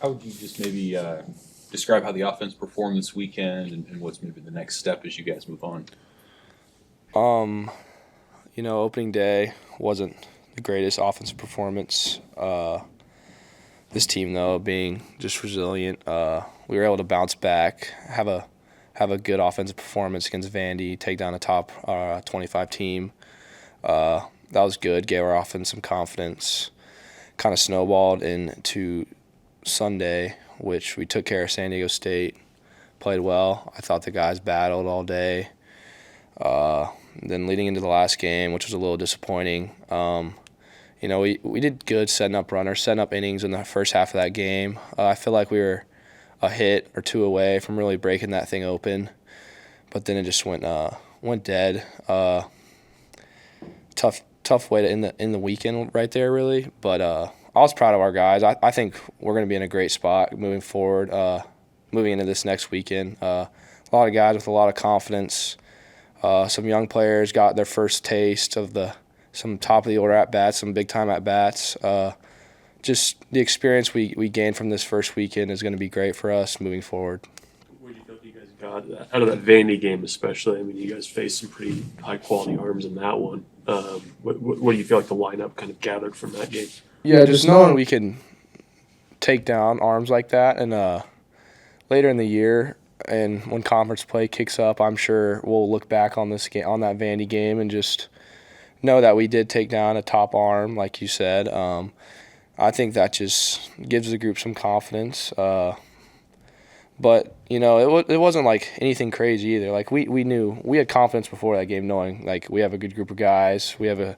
How would you just maybe describe how the offense performed this weekend and what's maybe the next step as you guys move on? Um, Opening day wasn't the greatest offensive performance. This team, though, being just resilient, we were able to bounce back, have a good offensive performance against Vandy, take down a top 25 team. That was good. Gave our offense some confidence. Kind of snowballed into Sunday, which we took care of San Diego State. Played well. I thought the guys battled all day. Then leading into the last game, which was a little disappointing, we did good setting up runners, setting up innings in the first half of that game. I feel like we were a hit or two away from really breaking that thing open, but then it just went dead. Tough way to end the weekend right there, really. But I was proud of our guys. I think we're going to be in a great spot moving forward, moving into this next weekend. A lot of guys with a lot of confidence. Some young players got their first taste of some top of the order at bats, some big time at bats. Just the experience we gained from this first weekend is going to be great for us moving forward. What do you feel like you guys got out of that Vandy game, especially? I mean, you guys faced some pretty high quality arms in that one. What do you feel like the lineup kind of gathered from that game? Yeah, just knowing we can take down arms like that, and later in the year, and when conference play kicks up, I'm sure we'll look back on this game, on that Vandy game, and just know that we did take down a top arm, like you said. I think that just gives the group some confidence. But it wasn't like anything crazy either. Like we knew we had confidence before that game, knowing like we have a good group of guys, we have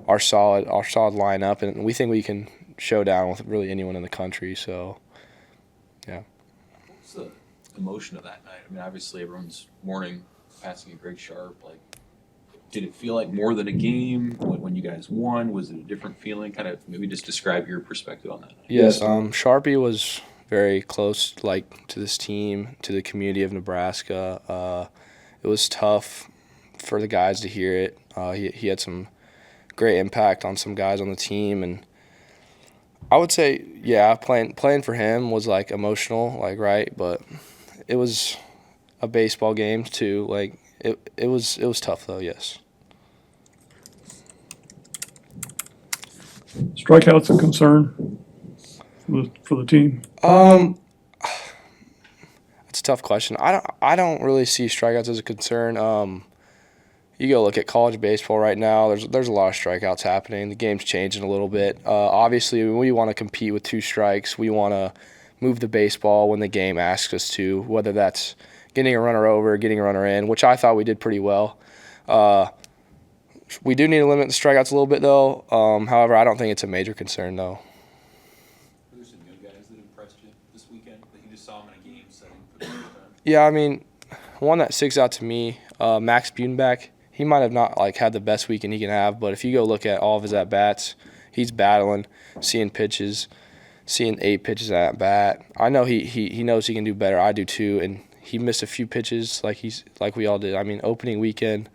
our solid lineup, and we think we can show down with really anyone in the country. So, yeah. What's the emotion of that night? I mean, obviously everyone's mourning passing of Greg Sharp. Like, did it feel like more than a game when you guys won? Was it a different feeling? Kind of maybe just describe your perspective on that night. Yes, Sharpie was very close, like to this team, to the community of Nebraska. It was tough for the guys to hear it. He had some great impact on some guys on the team, and I would say, yeah, playing for him was like emotional, like right, but it was a baseball game too. Like it was tough though. Yes. Strikeouts a concern for the team? It's a tough question. I don't really see strikeouts as a concern. You go look at college baseball right now. There's a lot of strikeouts happening. The game's changing a little bit. Obviously, we want to compete with two strikes. We want to move the baseball when the game asks us to, whether that's getting a runner over, getting a runner in, which I thought we did pretty well. We do need to limit the strikeouts a little bit, though. However, I don't think it's a major concern, though. Were there some young guys that impressed you this weekend that you just saw them in a game setting for the first time? Yeah, I mean, one that sticks out to me, Max Budenbeck. He might have not had the best weekend he can have, but if you go look at all of his at bats, he's battling, seeing pitches, seeing 8 pitches at bat. I know he knows he can do better. I do too, and he missed a few pitches like we all did. I mean, opening weekend,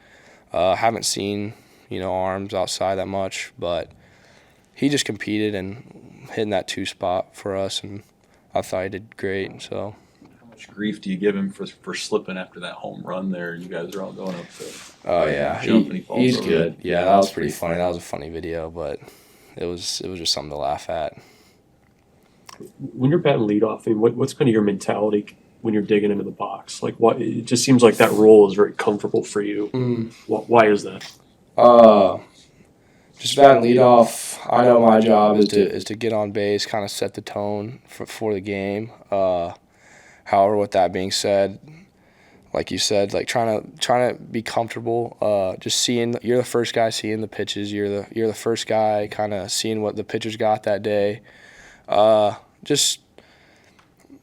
haven't seen arms outside that much, but he just competed and hitting that 2 spot for us, and I thought he did great. So. How much grief do you give him for slipping after that home run there? You guys are all going up to Oh yeah, jump and he falls he's over. good. Yeah, that was pretty funny. That was a funny video, but it was just something to laugh at. When you're batting leadoff, I mean, what's kind of your mentality when you're digging into the box? Like, what? It just seems like that role is very comfortable for you. Why is that? Just batting leadoff. I know my job is to get on base, kind of set the tone for the game. However, with that being said, like you said, like trying to be comfortable. Just seeing you're the first guy seeing the pitches. You're the first guy kind of seeing what the pitchers got that day. Just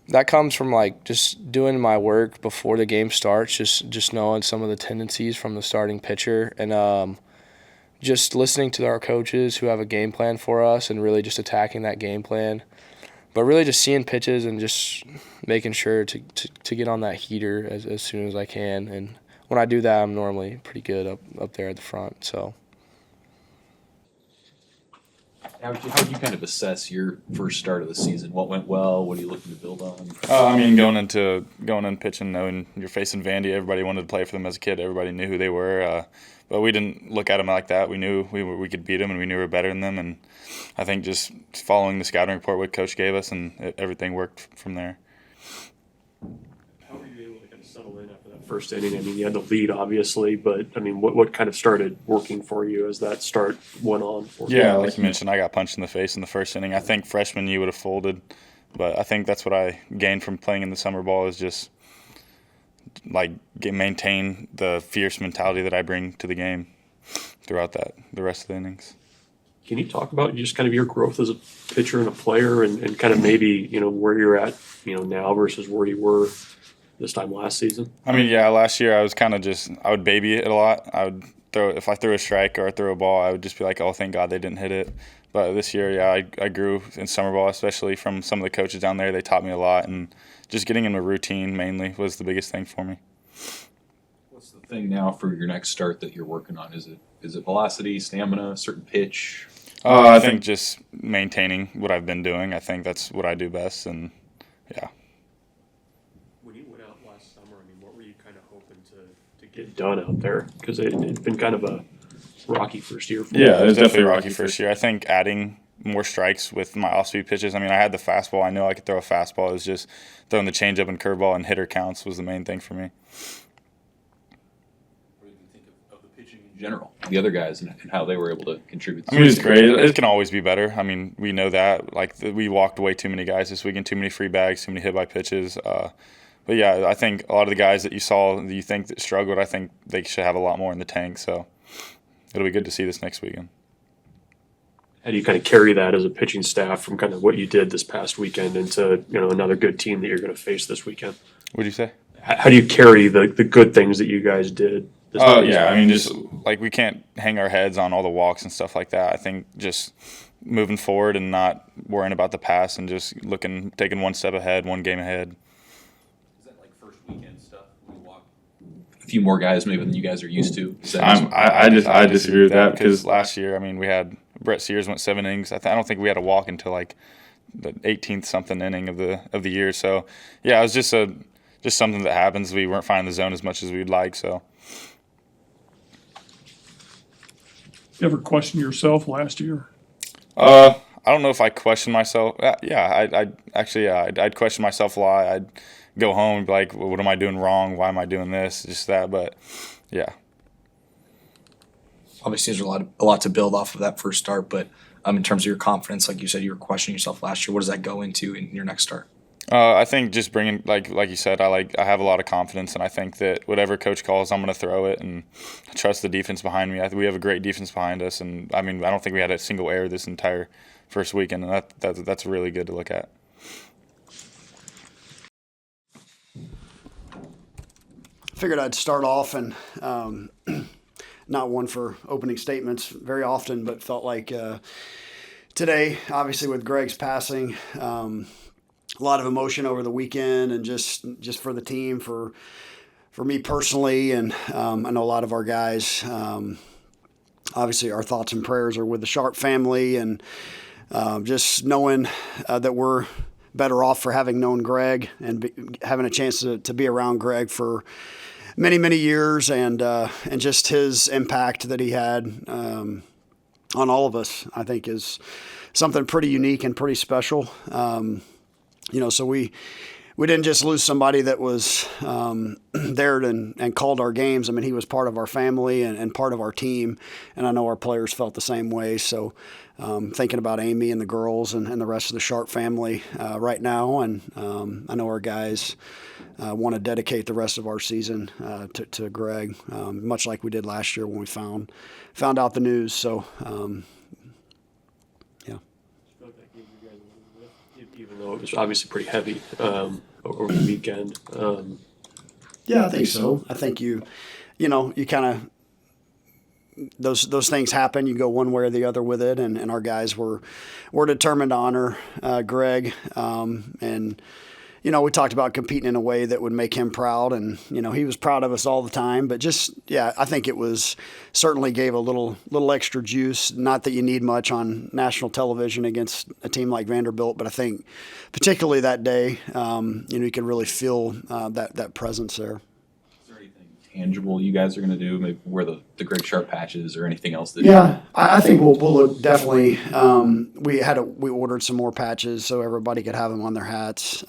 that comes from like just doing my work before the game starts. Just knowing some of the tendencies from the starting pitcher, and just listening to our coaches who have a game plan for us, and really just attacking that game plan. But really just seeing pitches and just making sure to get on that heater as soon as I can. And when I do that, I'm normally pretty good up there at the front. So. How would you kind of assess your first start of the season? What went well? What are you looking to build on? I mean, going in pitching, knowing you're facing Vandy, everybody wanted to play for them as a kid. Everybody knew who they were, but we didn't look at them like that. We knew we could beat them, and we knew we were better than them. And I think just following the scouting report what Coach gave us, and everything worked from there. How were you able to kind of settle in after that first inning? I mean, you had the lead, obviously, but I mean, what kind of started working for you as that start went on? Yeah, like you mentioned, I got punched in the face in the first inning. I think freshman you would have folded, but I think that's what I gained from playing in the summer ball is just like maintain the fierce mentality that I bring to the game throughout the rest of the innings. Can you talk about just kind of your growth as a pitcher and a player, and kind of maybe where you're at now versus where you were this time last season? I mean, yeah, last year I was kind of I would baby it a lot. I would if I threw a strike or I threw a ball, I would just be like, oh, thank God they didn't hit it. But this year, yeah, I grew in summer ball, especially from some of the coaches down there. They taught me a lot, and just getting in a routine mainly was the biggest thing for me. What's the thing now for your next start that you're working on? Is it velocity, stamina, certain pitch? I think just maintaining what I've been doing. I think that's what I do best, and yeah. When you went out last summer, I mean, what were you kind of hoping to get done out there? Because it'd been kind of a rocky first year for you. Yeah, it was definitely a rocky first year. I think adding more strikes with my off-speed pitches. I mean, I had the fastball. I know I could throw a fastball. It was just throwing the changeup and curveball and hitter counts was the main thing for me. What did you think of the pitching in general, the other guys, and how they were able to contribute? I mean, it's great. It can always be better. I mean, we know that. Like, we walked away too many guys this weekend, too many free bags, too many hit by pitches. But yeah, I think a lot of the guys that you saw that you think that struggled, I think they should have a lot more in the tank. So it'll be good to see this next weekend. How do you kind of carry that as a pitching staff from kind of what you did this past weekend into another good team that you're going to face this weekend? What'd you say? How do you carry the good things that you guys did? Yeah, I mean, just like we can't hang our heads on all the walks and stuff like that. I think just moving forward and not worrying about the past and just taking one step ahead, one game ahead. Is that like first weekend stuff? We walk a few more guys maybe than you guys are used to. I disagree with that because last year, I mean, we had Brett Sears went 7 innings. I don't think we had a walk until like the 18th something inning of the year. So yeah, it was just something that happens. We weren't finding the zone as much as we'd like. So. You ever question yourself last year? I don't know if I question myself. I'd question myself a lot. I'd go home and be like, well, what am I doing wrong? Why am I doing this? Just that. But yeah. Obviously, there's a lot to build off of that first start, but in terms of your confidence, like you said, you were questioning yourself last year. What does that go into in your next start? I think just bringing, like you said, I have a lot of confidence, and I think that whatever coach calls, I'm going to throw it, and I trust the defense behind me. We have a great defense behind us, and I mean, I don't think we had a single error this entire first weekend, and that's really good to look at. Figured I'd start off and not one for opening statements very often, but felt like today, obviously with Greg's passing, a lot of emotion over the weekend and just for the team, for me personally, and I know a lot of our guys. Obviously, our thoughts and prayers are with the Sharp family, and just knowing that we're better off for having known Greg and having a chance to be around Greg for many, many years, and just his impact that he had on all of us, I think is something pretty unique and pretty special. So we didn't just lose somebody that was there and called our games. I mean, he was part of our family and part of our team, and I know our players felt the same way. So thinking about Amy and the girls and the rest of the Sharp family right now, and I know our guys want to dedicate the rest of our season to Greg, much like we did last year when we found out the news. So, even though it was obviously pretty heavy over the weekend. Yeah, I think so. I think you kind of those things happen. You go one way or the other with it, and our guys were determined to honor Greg, and we talked about competing in a way that would make him proud, and he was proud of us all the time. But just I think it was certainly gave a little extra juice. Not that you need much on national television against a team like Vanderbilt, but I think particularly that day, you could really feel that presence there. Is there anything tangible you guys are going to do? Maybe wear the Greg Sharp patches or anything else? Yeah, I think we'll look definitely. We ordered some more patches so everybody could have them on their hats.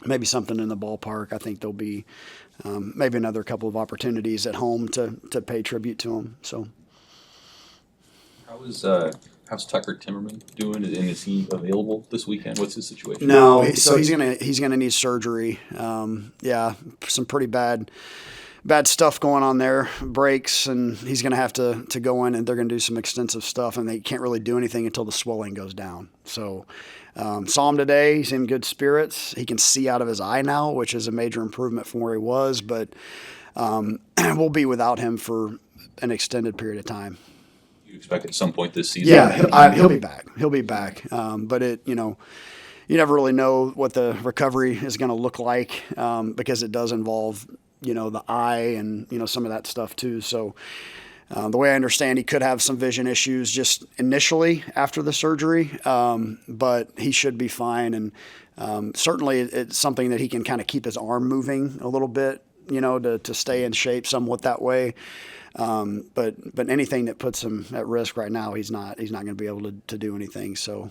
Maybe something in the ballpark. I think there'll be maybe another couple of opportunities at home to pay tribute to them. So, how's Tucker Timmerman doing? And is he available this weekend? What's his situation? No, so he's gonna need surgery. Some pretty bad stuff going on there, breaks, and he's going to have to go in, and they're going to do some extensive stuff, and they can't really do anything until the swelling goes down. So saw him today. He's in good spirits. He can see out of his eye now, which is a major improvement from where he was, but we'll be without him for an extended period of time. You expect at some point this season? Yeah, he'll be back. He'll be back. But you never really know what the recovery is going to look like because it does involve the eye and, some of that stuff too. So the way I understand, he could have some vision issues just initially after the surgery, but he should be fine. And certainly it's something that he can kind of keep his arm moving a little bit, to stay in shape somewhat that way. But anything that puts him at risk right now, he's not going to be able to do anything. So,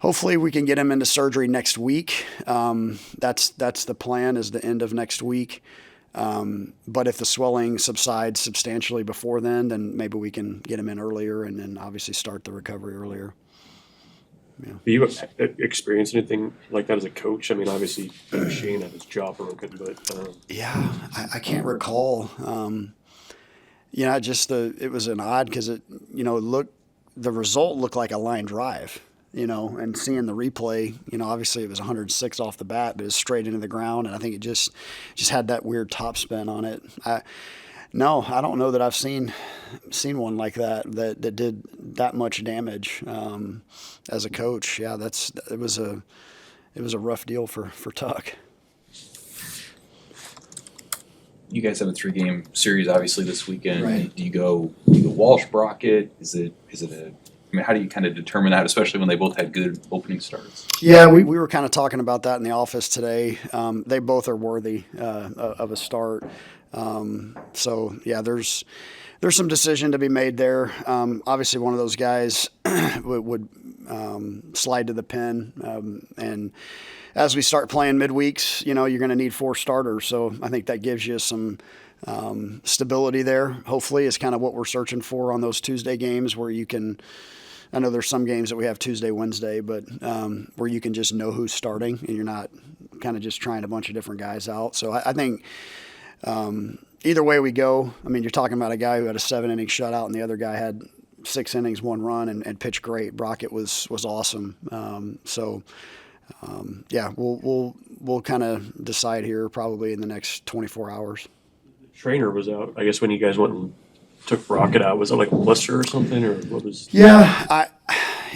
hopefully we can get him into surgery next week. That's the plan, is the end of next week. But if the swelling subsides substantially before then maybe we can get him in earlier and then obviously start the recovery earlier. Yeah. Do you experience anything like that as a coach? I mean, obviously Shane had his jaw broken, but I can't recall. It was an odd because the result looked like a line drive. And seeing the replay, obviously it was 106 off the bat, but it was straight into the ground, and I think it just had that weird top spin on it. I don't know that I've seen one like that did that much damage as a coach. Yeah, it was a rough deal for Tuck. You guys have a 3-game series obviously this weekend. Right. Do you go Walsh Brockett? Is it how do you kind of determine that, especially when they both had good opening starts? Yeah, we were kind of talking about that in the office today. They both are worthy of a start. So yeah, there's some decision to be made there. Obviously, one of those guys would slide to the pen, and as we start playing midweeks, you're going to need 4 starters. So I think that gives you some stability there. Hopefully, is kind of what we're searching for on those Tuesday games where you can. I know there's some games that we have Tuesday, Wednesday, but where you can just know who's starting and you're not kind of just trying a bunch of different guys out. So I think either way we go, I mean, you're talking about a guy who had a 7-inning shutout and the other guy had 6 innings, 1 run, and pitched great. Brockett was awesome. We'll kind of decide here probably in the next 24 hours. Trainer was out. I guess when you guys went and took Brockett out, was it like a blister or something, or what was? Yeah,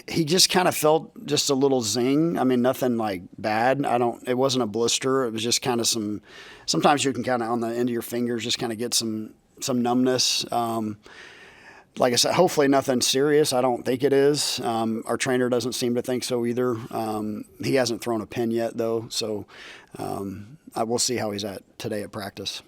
he just kind of felt just a little zing. I mean, nothing like bad. It wasn't a blister. It was just kind of sometimes you can kind of on the end of your fingers just kind of get some numbness. Like I said, hopefully nothing serious. I don't think it is. Our trainer doesn't seem to think so either. He hasn't thrown a pin yet though. So we'll see how he's at today at practice.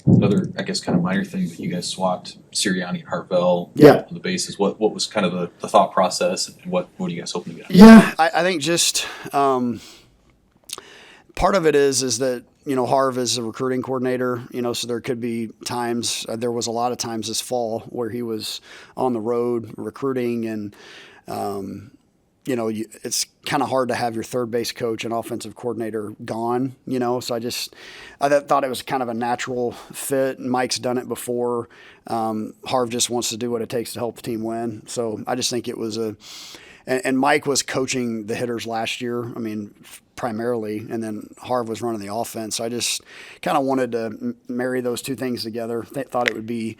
Another, I guess, kind of minor thing, but you guys swapped Sirianni and Hartvell on the bases. What was kind of the thought process, and what are you guys hoping to get? Yeah, I think just part of it is that Harv is a recruiting coordinator, so there could be times. There was a lot of times this fall where he was on the road recruiting, and it's kind of hard to have your third base coach and offensive coordinator gone, so I thought it was kind of a natural fit. Mike's done it before. Harv just wants to do what it takes to help the team win. So I just think it was and Mike was coaching the hitters last year, I mean, primarily, and then Harv was running the offense. So I just kind of wanted to marry those two things together. Thought it would be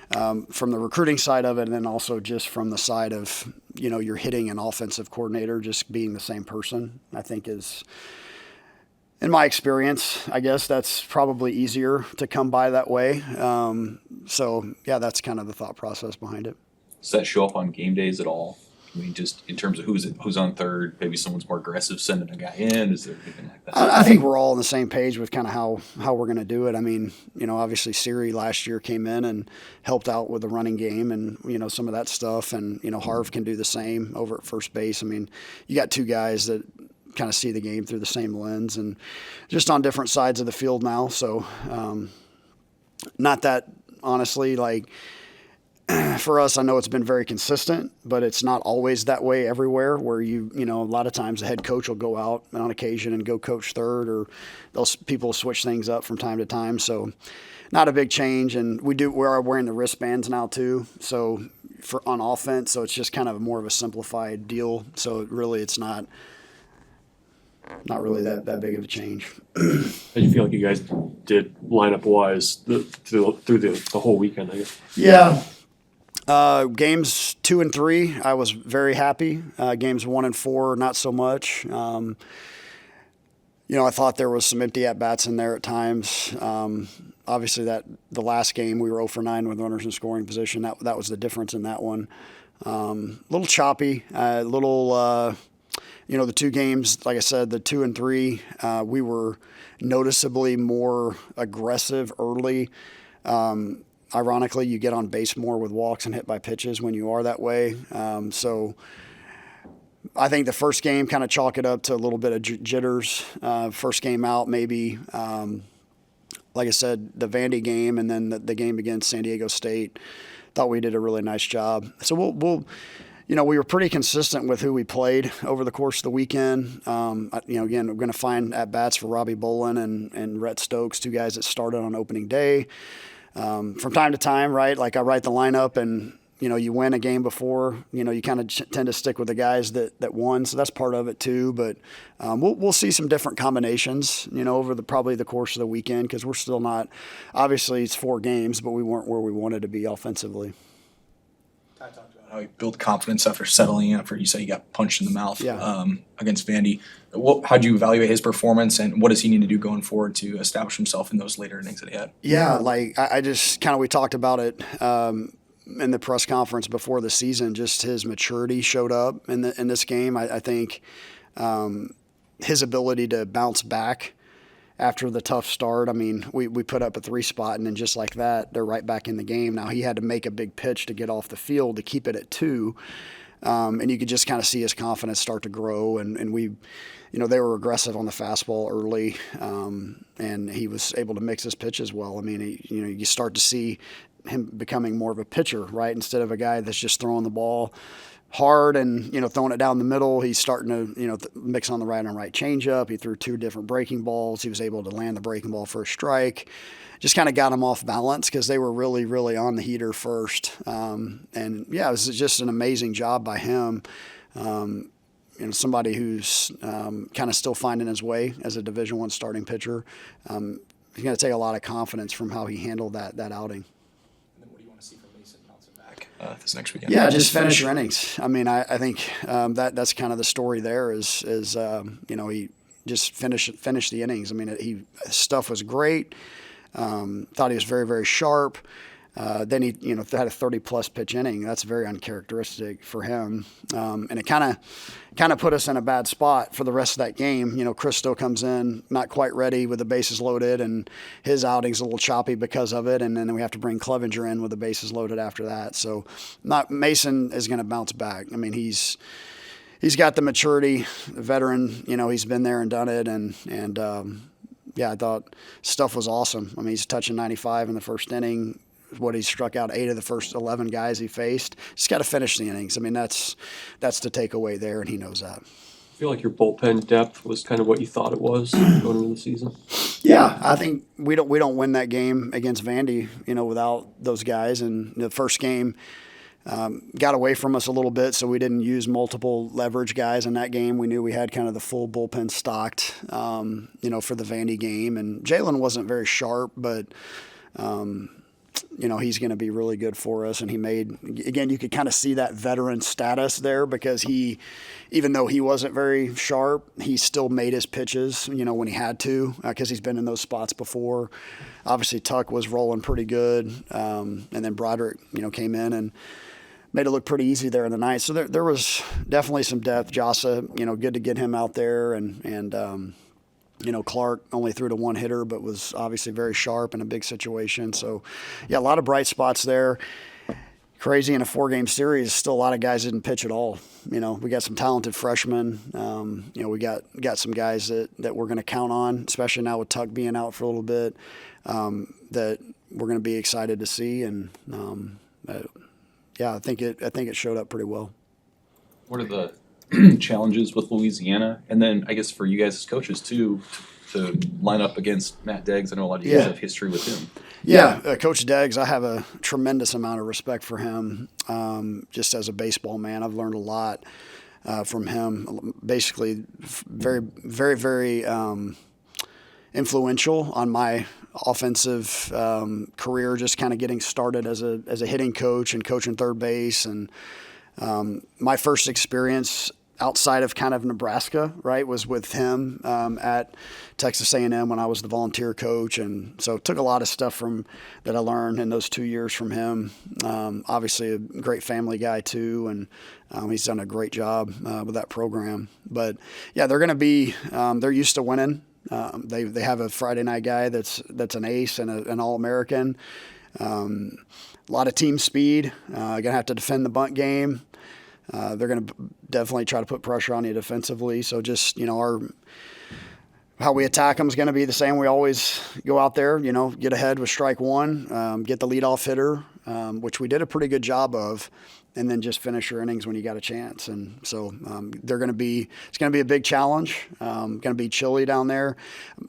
from the recruiting side of it, and then also just from the side of you're hitting an offensive coordinator just being the same person, I think is, in my experience, I guess that's probably easier to come by that way. So yeah, that's kind of the thought process behind it. Does that show up on game days at all? I mean, just in terms of who's on third, maybe someone's more aggressive sending a guy in. Is there anything like that? I think we're all on the same page with kind of how we're going to do it. I mean, obviously Siri last year came in and helped out with the running game and, some of that stuff. And, Harv can do the same over at first base. I mean, you got two guys that kind of see the game through the same lens and just on different sides of the field now. So not that, honestly, like, for us, I know it's been very consistent, but it's not always that way everywhere where a lot of times the head coach will go out on occasion and go coach third, or people switch things up from time to time. So not a big change. And we are wearing the wristbands now too. So on offense, so it's just kind of more of a simplified deal. So it's not really that big of a change. How do you feel like you guys did lineup wise through the whole weekend, I guess? Yeah. Games 2 and 3, I was very happy. Games 1 and 4, not so much. I thought there was some empty at-bats in there at times. Obviously, the last game, we were 0 for 9 with runners in scoring position. That was the difference in that one. A little choppy, the two games, like I said, the 2 and 3, we were noticeably more aggressive early. Ironically, you get on base more with walks and hit by pitches when you are that way. So I think the first game kind of chalk it up to a little bit of jitters. First game out, maybe, like I said, the Vandy game and then the game against San Diego State. Thought we did a really nice job. So we were pretty consistent with who we played over the course of the weekend. Again, we're going to find at-bats for Robbie Bolin and Rhett Stokes, two guys that started on opening day. From time to time, right, like I write the lineup and, you win a game before, you kind of tend to stick with the guys that won. So that's part of it too. But we'll see some different combinations, over probably the course of the weekend because we're still not – obviously it's 4 games, but we weren't where we wanted to be offensively. I talked about how he built confidence after settling in, after you said he got punched in the mouth against Vandy. How do you evaluate his performance, and what does he need to do going forward to establish himself in those later innings that he had? Yeah, like I just kind of we talked about it in the press conference before the season. Just his maturity showed up in this game. I think his ability to bounce back after the tough start. I mean, we put up a 3 spot, and then just like that, they're right back in the game. Now, he had to make a big pitch to get off the field to keep it at 2. And you could just kind of see his confidence start to grow. And we, they were aggressive on the fastball early, and he was able to mix his pitches well. I mean, you start to see him becoming more of a pitcher, right? Instead of a guy that's just throwing the ball hard and, throwing it down the middle. He's starting to, mix on the right and right changeup. He threw 2 different breaking balls. He was able to land the breaking ball for a strike. Just kind of got him off balance because they were really, really on the heater first. And yeah, it was just an amazing job by him. Somebody who's kind of still finding his way as a Division I starting pitcher. He's going to take a lot of confidence from how he handled that outing. This next weekend? Yeah, just finish your innings. I mean, I think that's kind of the story there is he just finished the innings. I mean, his stuff was great. Thought he was very, very sharp. Then he, had a 30-plus pitch inning. That's very uncharacteristic for him. And it kind of put us in a bad spot for the rest of that game. Chris still comes in not quite ready with the bases loaded, and his outing's a little choppy because of it. And then we have to bring Clevenger in with the bases loaded after that. So Mason is going to bounce back. I mean, he's got the maturity, the veteran. He's been there and done it, and I thought stuff was awesome. I mean, he's touching 95 in the first inning. What he struck out 8 of the first 11 guys he faced. Just got to finish the innings. I mean, that's the takeaway there, and he knows that. I feel like your bullpen depth was kind of what you thought it was going into the season. Yeah, I think we don't win that game against Vandy, without those guys. And the first game got away from us a little bit, so we didn't use multiple leverage guys in that game. We knew we had kind of the full bullpen stocked, for the Vandy game. And Jalen wasn't very sharp, but he's going to be really good for us. And he made, again, you could kind of see that veteran status there because even though he wasn't very sharp, he still made his pitches, when he had to, because he's been in those spots before. Obviously, Tuck was rolling pretty good. And then Broderick, came in and made it look pretty easy there in the ninth. So there was definitely some depth. Jasa, good to get him out there. And Clark only threw to one hitter, but was obviously very sharp in a big situation. So, yeah, a lot of bright spots there. Crazy in a 4-game series, still a lot of guys didn't pitch at all. We got some talented freshmen. We got some guys that we're going to count on, especially now with Tuck being out for a little bit, that we're going to be excited to see. And I think it showed up pretty well. What are the challenges with Louisiana? And then I guess for you guys as coaches too, to line up against Matt Deggs. I know a lot of you guys have history with him. Yeah, Coach Deggs, I have a tremendous amount of respect for him. Just as a baseball man, I've learned a lot from him. Basically, very, very, very influential on my offensive career, just kind of getting started as a hitting coach and coaching third base. And my first experience outside of kind of Nebraska, right, was with him at Texas A&M when I was the volunteer coach. And so took a lot of stuff that I learned in those 2 years from him. Obviously a great family guy too. And he's done a great job with that program. But yeah, they're going to be, they're used to winning. They have a Friday night guy that's an ace and an All-American. A lot of team speed. Going to have to defend the bunt game. They're going to definitely try to put pressure on you defensively. So just, how we attack them is going to be the same. We always go out there, get ahead with strike one, get the leadoff hitter, which we did a pretty good job of, and then just finish your innings when you got a chance. And so it's going to be a big challenge. Going to be chilly down there.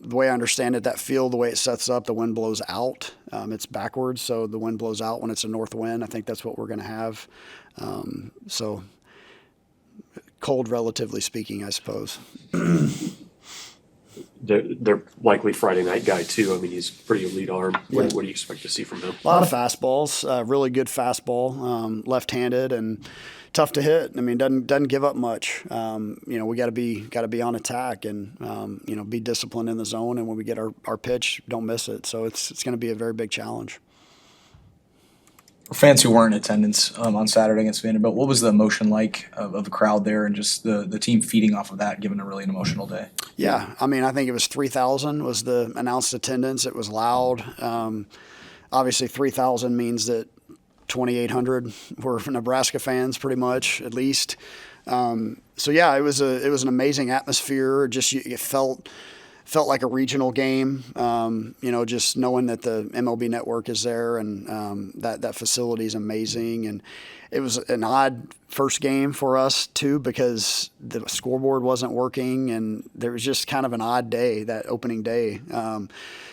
The way I understand it, that field, the way it sets up, the wind blows out. It's backwards, so the wind blows out when it's a north wind. I think that's what we're going to have. So cold, relatively speaking, I suppose. They're likely Friday night guy too. I mean, he's pretty elite arm. What do you expect to see from him? A lot of fastballs, really good fastball, left-handed and tough to hit. I mean, doesn't give up much. We got to be on attack and be disciplined in the zone. And when we get our pitch, don't miss it. So it's going to be a very big challenge. For fans who weren't in attendance on Saturday against Vanderbilt, what was the emotion like of the crowd there and just the team feeding off of that, given a really emotional day? Yeah, I mean, I think it was 3,000 was the announced attendance. It was loud. Obviously, 3,000 means that 2,800 were Nebraska fans, pretty much, at least. So yeah, it was an amazing atmosphere. Just it felt like a regional game, just knowing that the MLB network is there and that facility is amazing. And it was an odd first game for us too, because the scoreboard wasn't working and there was just kind of an odd day, that opening day.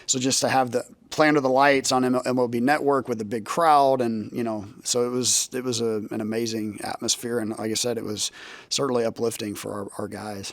So just to have the play under the lights on MLB network with a big crowd and, so it was an amazing atmosphere. And like I said, it was certainly uplifting for our guys.